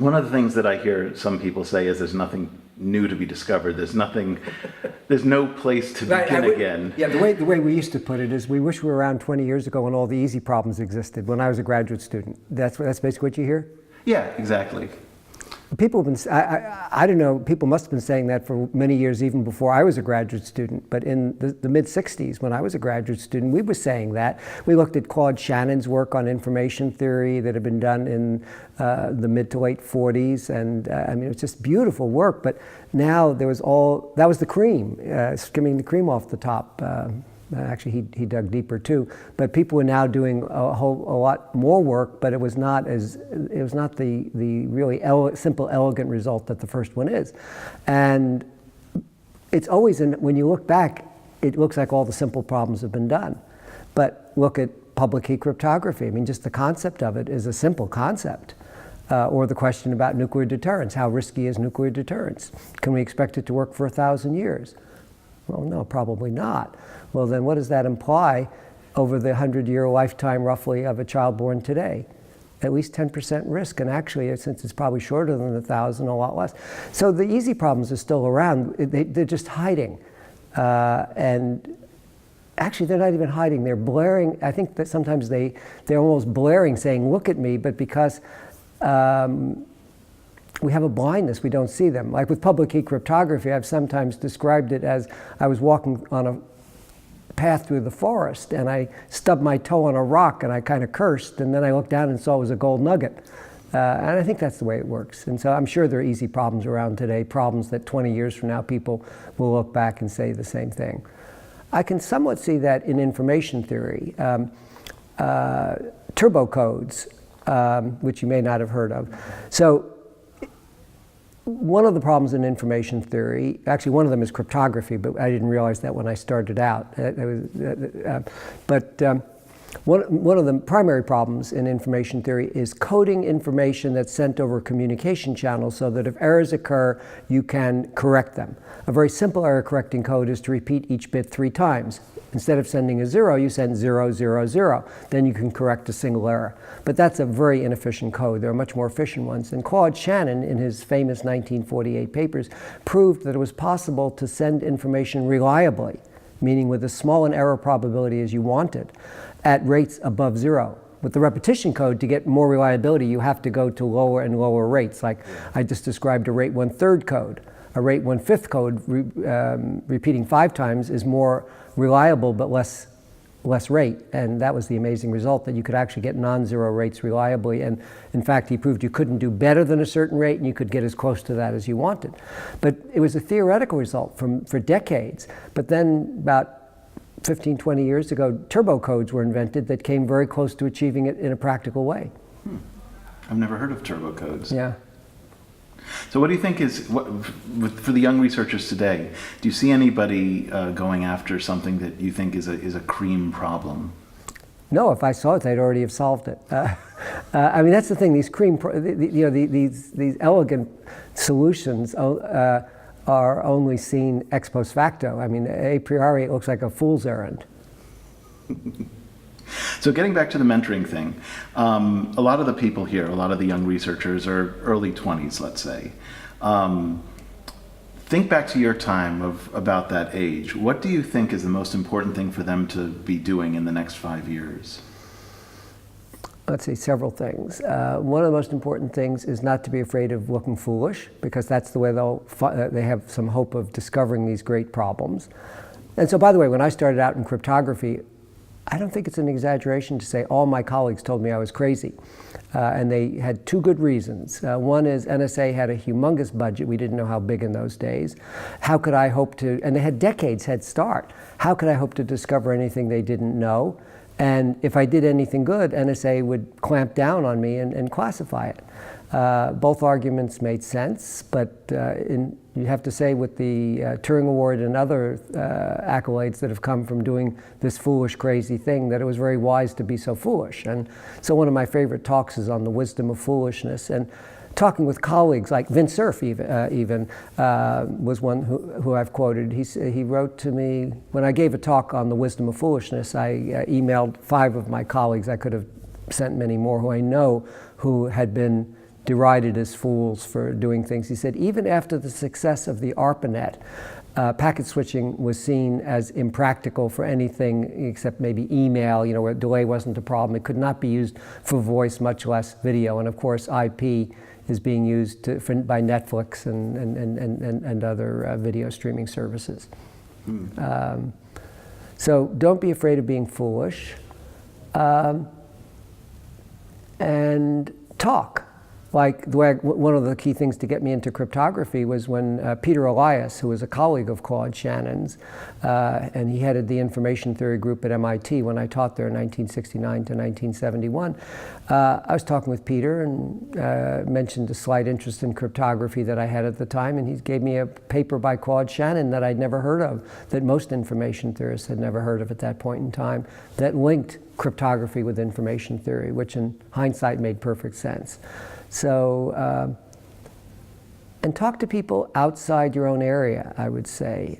One of the things that I hear some people say is there's nothing new to be discovered. There's no place to begin again. Yeah, the way we used to put it is we wish we were around 20 years ago when all the easy problems existed, when I was a graduate student. That's basically what you hear? Yeah, exactly. People have been, I don't know, people must have been saying that for many years even before I was a graduate student, but in the mid-60s when I was a graduate student, we were saying that. We looked at Claude Shannon's work on information theory that had been done in the mid to late 40s, and I mean, it's just beautiful work, but now that was the cream, skimming the cream off the top. Actually, he dug deeper too. But people were now doing a lot more work, but it was not the really simple, elegant result that the first one is. And it's always, when you look back, it looks like all the simple problems have been done. But look at public key cryptography. I mean, just the concept of it is a simple concept. Or the question about nuclear deterrence. How risky is nuclear deterrence? Can we expect it to work for 1,000 years? Well, no, probably not. Well, then what does that imply over the 100-year lifetime, roughly, of a child born today? At least 10% risk, and actually, since it's probably shorter than 1,000, a lot less. So the easy problems are still around. They're just hiding. And actually, they're not even hiding. They're blaring. I think that sometimes they're almost blaring, saying, look at me, but because we have a blindness, we don't see them. Like with public key cryptography, I've sometimes described it as I was walking on a path through the forest and I stubbed my toe on a rock and I kind of cursed, and then I looked down and saw it was a gold nugget. And I think that's the way it works. And so I'm sure there are easy problems around today, problems that 20 years from now people will look back and say the same thing. I can somewhat see that in information theory. Turbo codes, which you may not have heard of. So one of the problems in information theory, actually one of them is cryptography, but I didn't realize that when I started out. One of the primary problems in information theory is coding information that's sent over communication channels so that if errors occur, you can correct them. A very simple error correcting code is to repeat each bit 3 times. Instead of sending a 0, you send 0, 0, 0. Then you can correct a single error. But that's a very inefficient code. There are much more efficient ones. And Claude Shannon, in his famous 1948 papers, proved that it was possible to send information reliably, meaning with as small an error probability as you wanted, at rates above 0. With the repetition code, to get more reliability, you have to go to lower and lower rates. Like I just described a rate 1/3 code. A rate 1/5 code repeating 5 times is more reliable but less rate, and that was the amazing result, that you could actually get non-zero rates reliably, and in fact he proved you couldn't do better than a certain rate and you could get as close to that as you wanted. But it was a theoretical result for decades, but then about 15, 20 years ago, turbo codes were invented that came very close to achieving it in a practical way. I've never heard of turbo codes. Yeah. So what do you think for the young researchers today, do you see anybody going after something that you think is a cream problem? No, if I saw it, they'd already have solved it. I mean, that's the thing, these these elegant solutions are only seen ex post facto. I mean, a priori, it looks like a fool's errand. So getting back to the mentoring thing, a lot of the people here, a lot of the young researchers are early 20s, let's say. Think back to your time of about that age. What do you think is the most important thing for them to be doing in the next 5 years? Let's say several things. One of the most important things is not to be afraid of looking foolish, because that's the way they have some hope of discovering these great problems. And so, by the way, when I started out in cryptography, I don't think it's an exaggeration to say all my colleagues told me I was crazy. And they had 2 good reasons. One is NSA had a humongous budget. We didn't know how big in those days. How could I hope to, and they had decades head start. How could I hope to discover anything they didn't know? And if I did anything good, NSA would clamp down on me and classify it. Both arguments made sense, but you have to say with the Turing Award and other accolades that have come from doing this foolish, crazy thing, that it was very wise to be so foolish. And so one of my favorite talks is on the wisdom of foolishness. And talking with colleagues, like Vint Cerf even was one who I've quoted. He wrote to me, when I gave a talk on the wisdom of foolishness, I emailed 5 of my colleagues. I could have sent many more who I know who had been derided as fools for doing things. He said, even after the success of the ARPANET, packet switching was seen as impractical for anything except maybe email, where delay wasn't a problem. It could not be used for voice, much less video. And of course, IP is being used by Netflix and other video streaming services. So don't be afraid of being foolish. And talk. Like one of the key things to get me into cryptography was when Peter Elias, who was a colleague of Claude Shannon's, and he headed the information theory group at MIT when I taught there in 1969 to 1971. I was talking with Peter and mentioned a slight interest in cryptography that I had at the time, and he gave me a paper by Claude Shannon that I'd never heard of, that most information theorists had never heard of at that point in time, that linked cryptography with information theory, which in hindsight made perfect sense. So, and talk to people outside your own area, I would say.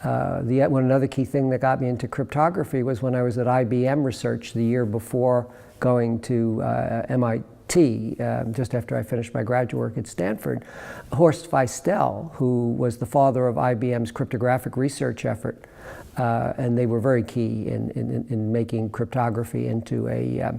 Another key thing that got me into cryptography was when I was at IBM Research the year before going to MIT, just after I finished my graduate work at Stanford. Horst Feistel, who was the father of IBM's cryptographic research effort, and they were very key in making cryptography into a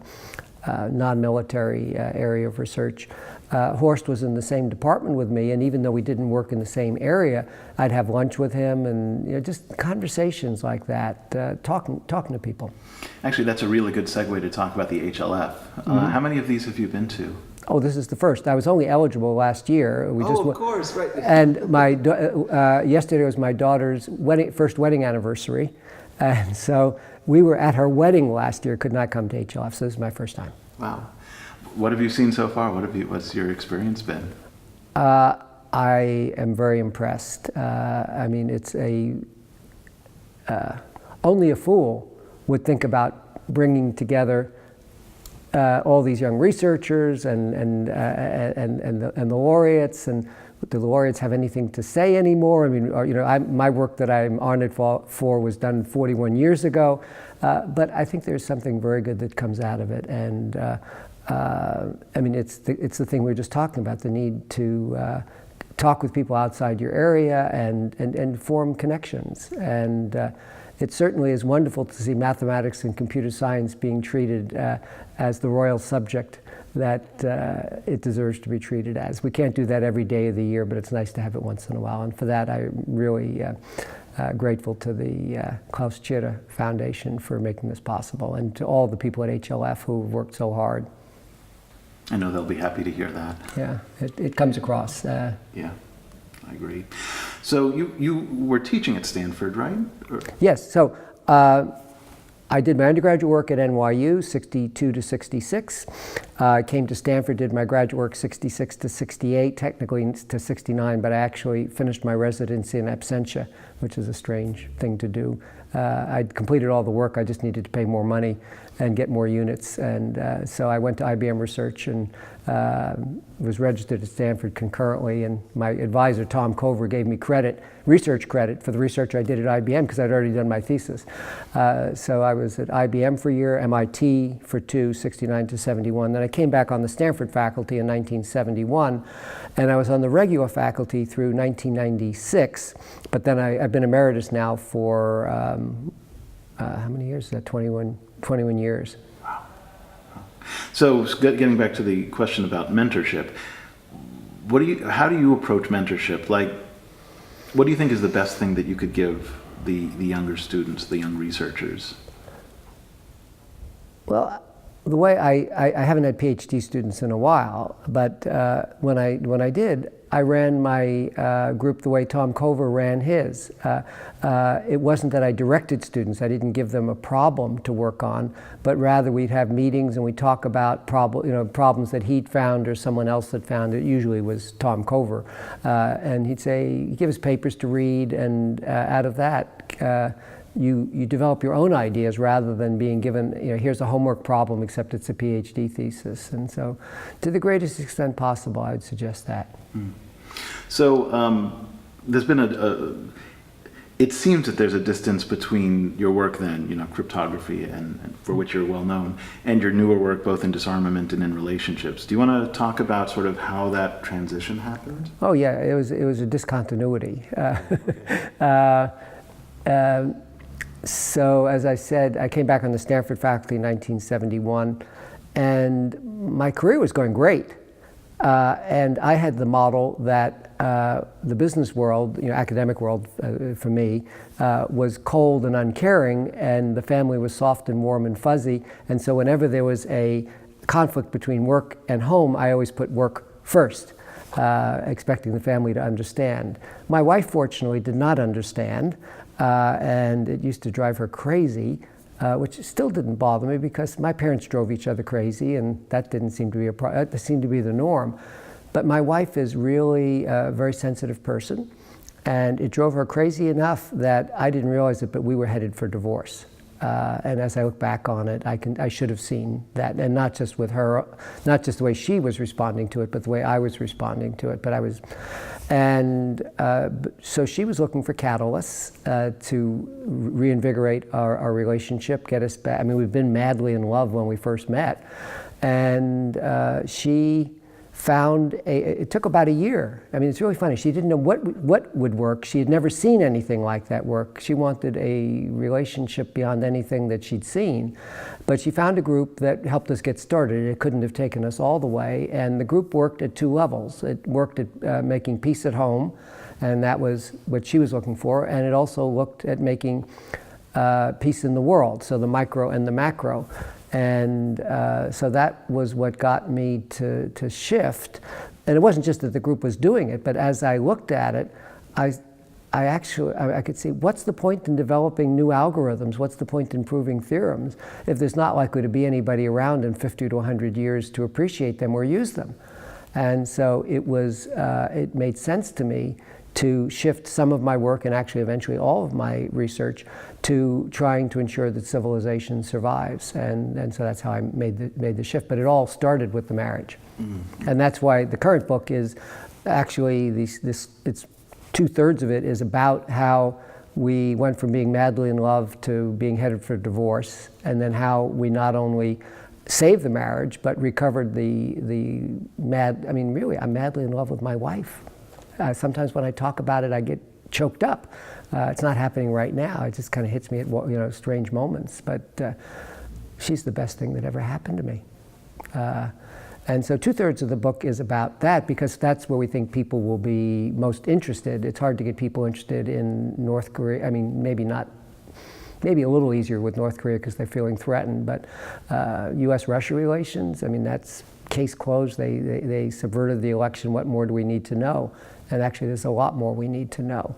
non-military area of research. Horst was in the same department with me, and even though we didn't work in the same area, I'd have lunch with him, and just conversations like that, talking to people. Actually, that's a really good segue to talk about the HLF. How many of these have you been to? Oh, this is the first. I was only eligible last year. Of course, right. And yesterday was my daughter's first wedding anniversary, and so we were at her wedding last year. Could not come to HLF, so this is my first time. Wow. What have you seen so far? What's your experience been? I am very impressed. I mean, it's only a fool would think about bringing together all these young researchers and the laureates, and do the laureates have anything to say anymore? I mean, my work that I'm honored for was done 41 years ago, but I think there's something very good that comes out of it, and I mean, it's the thing we were just talking about, the need to talk with people outside your area and form connections. And it certainly is wonderful to see mathematics and computer science being treated as the royal subject that it deserves to be treated as. We can't do that every day of the year, but it's nice to have it once in a while. And for that, I'm really grateful to the Klaus Tschira Foundation for making this possible, and to all the people at HLF who have worked so hard. I know they'll be happy to hear that. Yeah, it comes across. Yeah, I agree. So you were teaching at Stanford, right? Yes, so I did my undergraduate work at NYU, 62 to 66. I came to Stanford, did my graduate work 66 to 68, technically to 69, but I actually finished my residency in absentia, which is a strange thing to do. I'd completed all the work, I just needed to pay more money and get more units, and so I went to IBM Research and was registered at Stanford concurrently, and my advisor, Tom Cover, gave me research credit for the research I did at IBM because I'd already done my thesis. So I was at IBM for a year, MIT for 2, 69 to 71. Then I came back on the Stanford faculty in 1971, and I was on the regular faculty through 1996, but then I've been emeritus now for, how many years is that, 21 years. Wow. So getting back to the question about mentorship, how do you approach mentorship? Like, what do you think is the best thing that you could give the younger students, the young researchers? Well, the way I haven't had PhD students in a while, but when I did, I ran my group the way Tom Cover ran his. It wasn't that I directed students, I didn't give them a problem to work on, but rather we'd have meetings and we'd talk about problems that he'd found or someone else had found. It usually was Tom Cover. And he'd give us papers to read, and out of that, you develop your own ideas rather than being given, here's a homework problem, except it's a PhD thesis. And so, to the greatest extent possible, I would suggest that. So, there's been it seems that there's a distance between your work then, cryptography, and for which you're well known, and your newer work both in disarmament and in relationships. Do you want to talk about sort of how that transition happened? Oh yeah, it was a discontinuity. So as I said, I came back on the Stanford faculty in 1971, and my career was going great. And I had the model that the business world, academic world for me, was cold and uncaring, and the family was soft and warm and fuzzy. And so whenever there was a conflict between work and home, I always put work first, expecting the family to understand. My wife, fortunately, did not understand, and it used to drive her crazy. Which still didn't bother me because my parents drove each other crazy, and that didn't seem to be that seemed to be the norm. But my wife is really a very sensitive person, and it drove her crazy enough that I didn't realize it, but we were headed for divorce. And as I look back on it, I should have seen that, and not just with her, not just the way she was responding to it, but the way I was responding to it. So she was looking for catalysts to reinvigorate our relationship, get us back. I mean, we've been madly in love when we first met, and she found it took about a year. I mean, it's really funny. She didn't know what would work. She had never seen anything like that work. She wanted a relationship beyond anything that she'd seen. But she found a group that helped us get started. It couldn't have taken us all the way. And the group worked at two levels. It worked at making peace at home, and that was what she was looking for. And it also looked at making peace in the world, so the micro and the macro. And so that was what got me to shift. And it wasn't just that the group was doing it, but as I looked at it, I could see, what's the point in developing new algorithms? What's the point in proving theorems if there's not likely to be anybody around in 50 to 100 years to appreciate them or use them? And so it made sense to me to shift some of my work, and actually eventually all of my research, to trying to ensure that civilization survives. And so that's how I made the shift. But it all started with the marriage. Mm-hmm. And that's why the current book is actually, it's 2/3 of it is about how we went from being madly in love to being headed for divorce, and then how we not only saved the marriage, but recovered really, I'm madly in love with my wife. Sometimes when I talk about it, I get choked up. It's not happening right now. It just kind of hits me at strange moments. But she's the best thing that ever happened to me. And so 2/3 of the book is about that, because that's where we think people will be most interested. It's hard to get people interested in North Korea. I mean, maybe a little easier with North Korea because they're feeling threatened. But U.S.-Russia relations, I mean, that's case closed. They subverted the election. What more do we need to know? And actually, there's a lot more we need to know.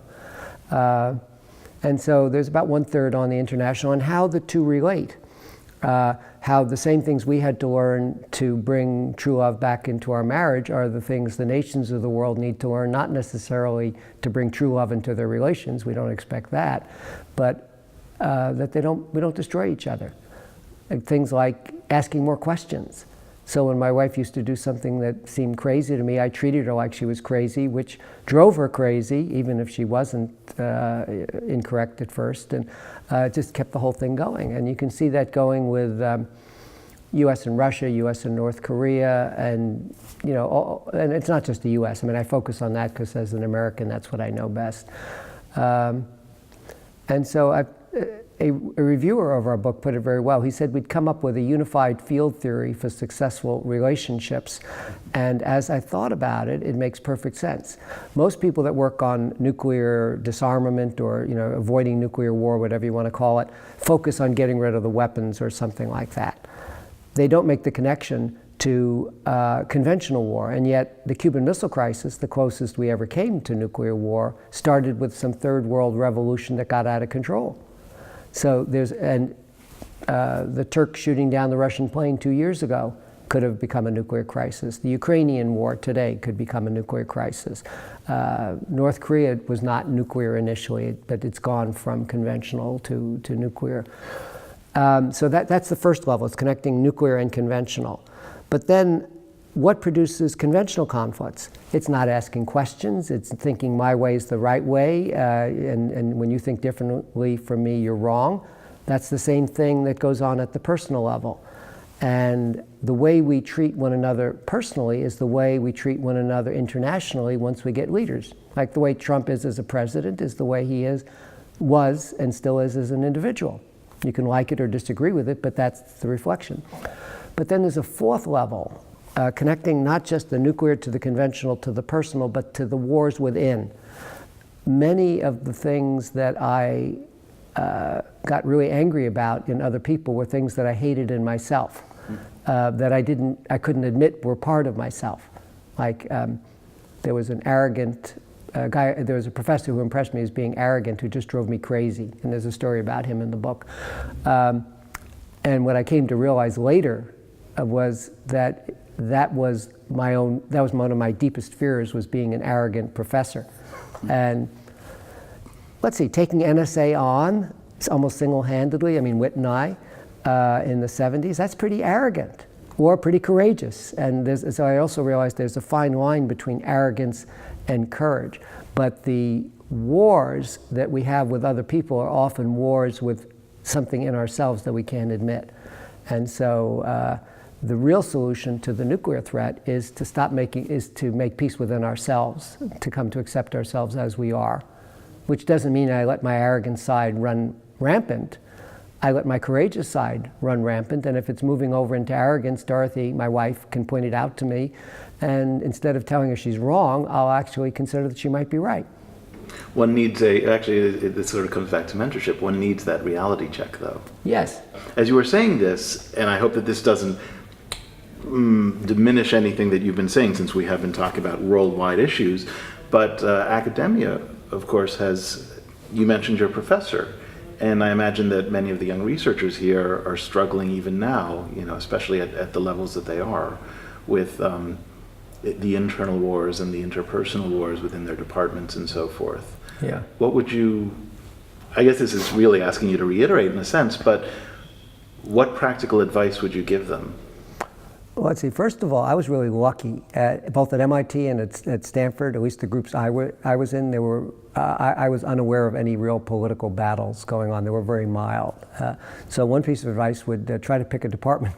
And so there's about 1/3 on the international and how the two relate. How the same things we had to learn to bring true love back into our marriage are the things the nations of the world need to learn, not necessarily to bring true love into their relations. We don't expect that, but that we don't destroy each other. And things like asking more questions. So when my wife used to do something that seemed crazy to me, I treated her like she was crazy, which drove her crazy, even if she wasn't incorrect at first, and just kept the whole thing going. And you can see that going with U.S. and Russia, U.S. and North Korea, and and it's not just the U.S. I mean, I focus on that because as an American, that's what I know best. And so a reviewer of our book put it very well. He said we'd come up with a unified field theory for successful relationships. And as I thought about it, it makes perfect sense. Most people that work on nuclear disarmament or avoiding nuclear war, whatever you want to call it, focus on getting rid of the weapons or something like that. They don't make the connection to conventional war. And yet the Cuban Missile Crisis, the closest we ever came to nuclear war, started with some third world revolution that got out of control. So the Turks shooting down the Russian plane 2 years ago could have become a nuclear crisis. The Ukrainian war today could become a nuclear crisis. North Korea was not nuclear initially, but it's gone from conventional to nuclear. So that's the first level. It's connecting nuclear and conventional. But then what produces conventional conflicts? It's not asking questions, it's thinking my way is the right way, and when you think differently from me, you're wrong. That's the same thing that goes on at the personal level. And the way we treat one another personally is the way we treat one another internationally once we get leaders. Like the way Trump is as a president is the way he was and still is as an individual. You can like it or disagree with it, but that's the reflection. But then there's a fourth level, connecting not just the nuclear to the conventional to the personal, but to the wars within. Many of the things that I got really angry about in other people were things that I hated in myself. That I couldn't admit were part of myself. Like there was an arrogant guy, there was a professor who impressed me as being arrogant who just drove me crazy, and there's a story about him in the book. And what I came to realize later was that was one of my deepest fears, was being an arrogant professor. And let's see, taking NSA on almost single-handedly, I mean, Whit and I, in the 70s, that's pretty arrogant or pretty courageous. And so I also realized there's a fine line between arrogance and courage. But the wars that we have with other people are often wars with something in ourselves that we can't admit. And so the real solution to the nuclear threat is to make peace within ourselves, to come to accept ourselves as we are, which doesn't mean I let my arrogant side run rampant. I let my courageous side run rampant, and if it's moving over into arrogance, Dorothy, my wife, can point it out to me, and instead of telling her she's wrong, I'll actually consider that she might be right. One needs it sort of comes back to mentorship, one needs that reality check, though. Yes. As you were saying this, and I hope that this doesn't diminish anything that you've been saying, since we have been talking about worldwide issues, but academia, of course, you mentioned your professor. And I imagine that many of the young researchers here are struggling even now, especially at the levels that they are, with the internal wars and the interpersonal wars within their departments and so forth. Yeah. What would I guess this is really asking you to reiterate in a sense, but what practical advice would you give them? Well, let's see. First of all, I was really lucky, both at MIT and at Stanford, at least the groups I was in, I was unaware of any real political battles going on. They were very mild. So one piece of advice would try to pick a department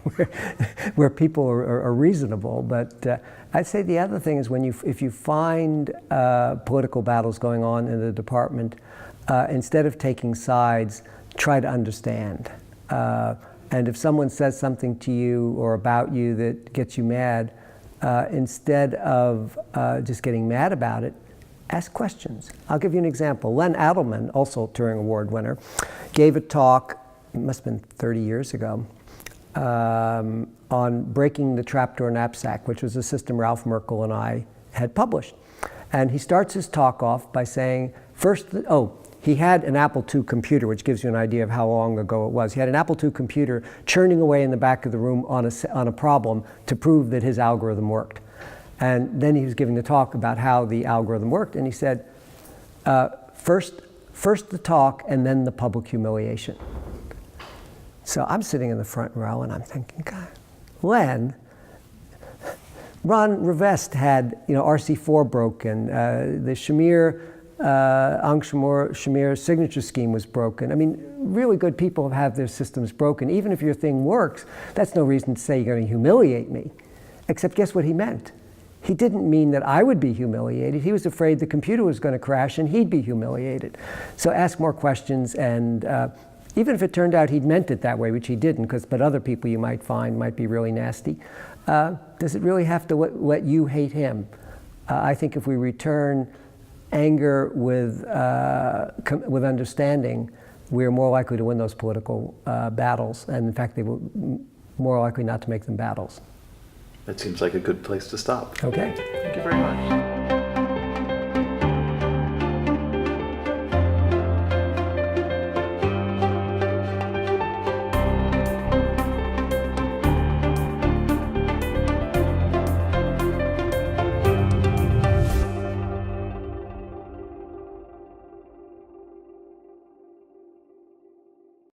where people are reasonable. But I'd say the other thing is if you find political battles going on in the department, instead of taking sides, try to understand. And if someone says something to you or about you that gets you mad, instead of just getting mad about it, ask questions. I'll give you an example. Len Adelman, also Turing Award winner, gave a talk, it must have been 30 years ago, on breaking the trapdoor knapsack, which was a system Ralph Merkle and I had published. And he starts his talk off by saying, he had an Apple II computer, which gives you an idea of how long ago it was. He had an Apple II computer churning away in the back of the room on a problem to prove that his algorithm worked. And then he was giving the talk about how the algorithm worked, and he said, first the talk and then the public humiliation. So I'm sitting in the front row and I'm thinking, God, Ron Rivest had RC4 broken, the Shamir Shamir signature scheme was broken. I mean, really good people have their systems broken. Even if your thing works, that's no reason to say you're going to humiliate me. Except guess what he meant? He didn't mean that I would be humiliated. He was afraid the computer was going to crash and he'd be humiliated. So ask more questions, and even if it turned out he'd meant it that way, which he didn't, but other people you might find might be really nasty, does it really have to let you hate him? I think if we return anger with understanding, we're more likely to win those political battles, and in fact, they will more likely not to make them battles. That seems like a good place to stop. Okay. Thank you very much.